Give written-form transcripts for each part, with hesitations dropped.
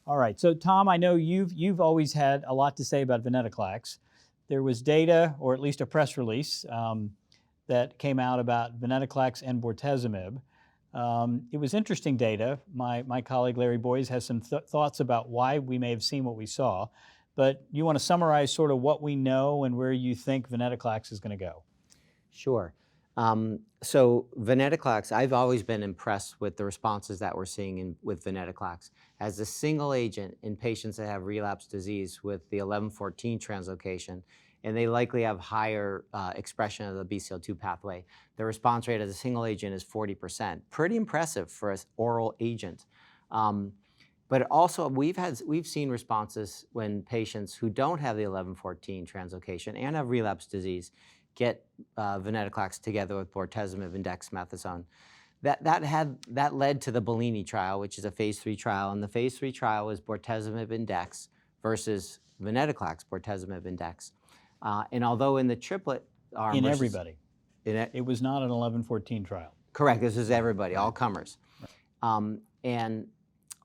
All right, so Tom, I know you've always had a lot to say about Venetoclax. There was data, or at least a press release, that came out about Venetoclax and bortezomib. It was interesting data. My colleague Larry Boyes has some thoughts about why we may have seen what we saw, but you want to summarize sort of what we know and where you think Venetoclax is going to go? Sure. So Venetoclax, I've always been impressed with the responses that we're seeing with Venetoclax as a single agent in patients that have relapsed disease with the 1114 translocation, and they likely have higher expression of the BCL2 pathway. The response rate as a single agent is 40%. Pretty impressive for an oral agent. But also, we've seen responses when patients who don't have the 1114 translocation and have relapsed disease get Venetoclax together with bortezomib and dexamethasone. That led to the BELLINI trial, which is a phase 3 trial, and the phase 3 trial was bortezomib and dex versus Venetoclax, bortezomib and dex. And although in the triplet arm in everybody, it was not an 1114 trial. Correct. This is everybody, all comers. Right. And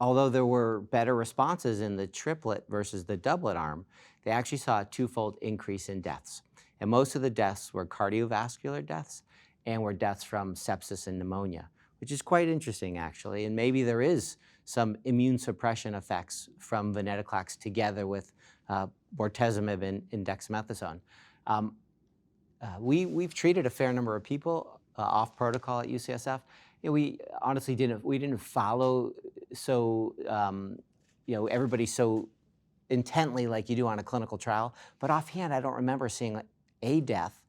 although there were better responses in the triplet versus the doublet arm, they actually saw a twofold increase in deaths. And most of the deaths were cardiovascular deaths and were deaths from sepsis and pneumonia, which is quite interesting, actually. And maybe there is some immune suppression effects from Venetoclax together with bortezomib and dexamethasone. We've treated a fair number of people off protocol at UCSF. We honestly didn't follow everybody so intently like you do on a clinical trial. But offhand, I don't remember seeing a death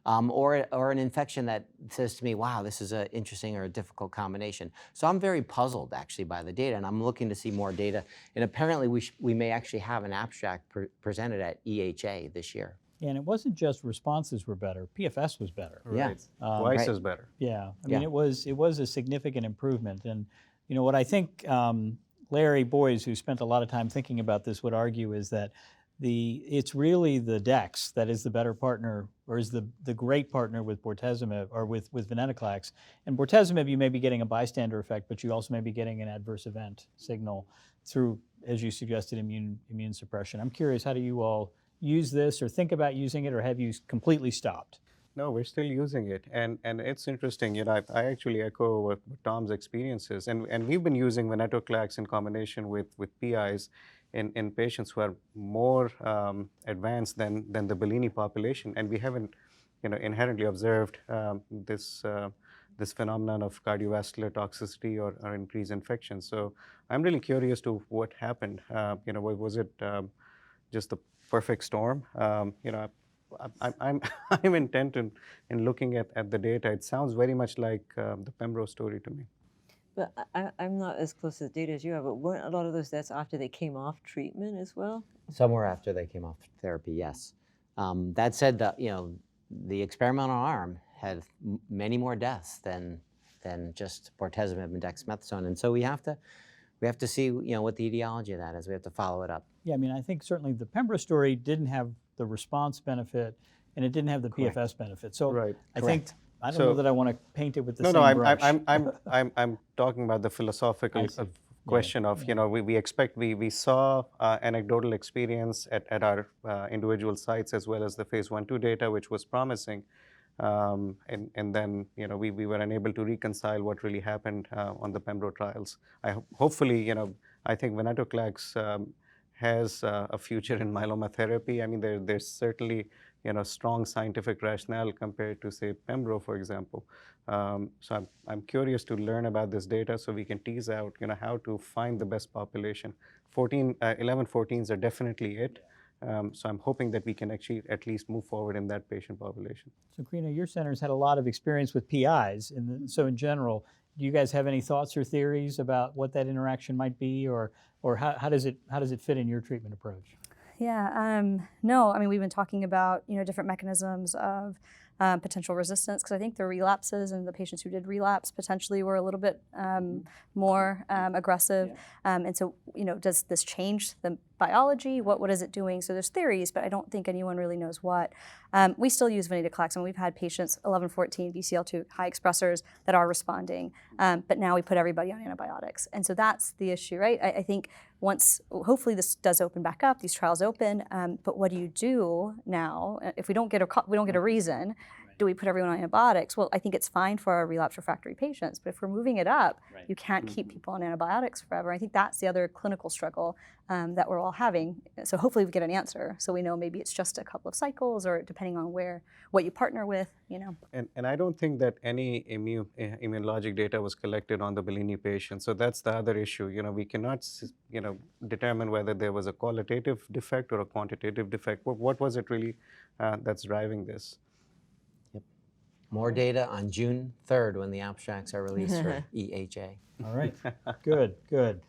or an infection that says to me, wow, this is an interesting or a difficult combination. So I'm very puzzled, actually, by the data, and I'm looking to see more data. And apparently, we may actually have an abstract presented at EHA this year. Yeah, and it wasn't just responses were better, PFS was better. Right. Yeah. Twice as better. Yeah, I mean, it was a significant improvement. And you know what I think Larry Boyes, who spent a lot of time thinking about this, would argue is that it's really the dex that is the better partner, or is the great partner with bortezomib or with Venetoclax. And bortezomib, you may be getting a bystander effect, but you also may be getting an adverse event signal through, as you suggested, immune suppression. I'm curious, how do you all use this or think about using it, or have you completely stopped? No, we're still using it, and it's interesting. You know, I actually echo what Tom's experiences, and we've been using Venetoclax in combination with PIs in patients who are more advanced than the BELLINI population, and we haven't, inherently observed this phenomenon of cardiovascular toxicity or increased infection. So I'm really curious to what happened. Was it just the perfect storm? I'm intent in looking at the data. It sounds very much like the Pembro story to me. But I'm not as close to the data as you are, but weren't a lot of those deaths after they came off treatment as well? Some were after they came off therapy, yes. That said, the experimental arm had many more deaths than just bortezomib and dexamethasone, and so we have to see what the etiology of that is. We have to follow it up. Yeah, I mean, I think certainly the Pembro story didn't have the response benefit, and it didn't have the Correct. PFS benefit. So Right. I think I don't know that I want to paint it with the same brush. I'm talking about the philosophical question of we saw anecdotal experience at our individual sites as well as the phase 1/2 data, which was promising, and then we were unable to reconcile what really happened on the Pembro trials. Hopefully I think Venetoclax has a future in myeloma therapy. I mean, there's certainly strong scientific rationale compared to, say, Pembro, for example. So I'm curious to learn about this data so we can tease out how to find the best population. 11-14s are definitely it. So I'm hoping that we can actually at least move forward in that patient population. So Karina, your center's had a lot of experience with PIs, and so in general, do you guys have any thoughts or theories about what that interaction might be, or how does it fit in your treatment approach? Yeah, no, I mean, we've been talking about, different mechanisms of potential resistance, because I think the relapses and the patients who did relapse potentially were a little bit more aggressive. Yeah. And so, does this change the biology? What is it doing? So there's theories, but I don't think anyone really knows what. We still use venetoclax, and we've had patients 11-14 BCL2 high expressors that are responding, but now we put everybody on antibiotics, and so that's the issue, right? I think once, hopefully this does open back up, these trials open, but what do you do now if we don't get a reason? Do we put everyone on antibiotics? Well, I think it's fine for our relapse refractory patients, but if we're moving it up, you can't keep people on antibiotics forever. I think that's the other clinical struggle that we're all having. So hopefully we get an answer, so we know maybe it's just a couple of cycles, or depending on what you partner with, you know. And I don't think that any immunologic data was collected on the BELLINI patient. So that's the other issue. You know, we cannot, you know, determine whether there was a qualitative defect or a quantitative defect. What was it really that's driving this? More data on June 3rd when the abstracts are released for EHA. All right. Good, good.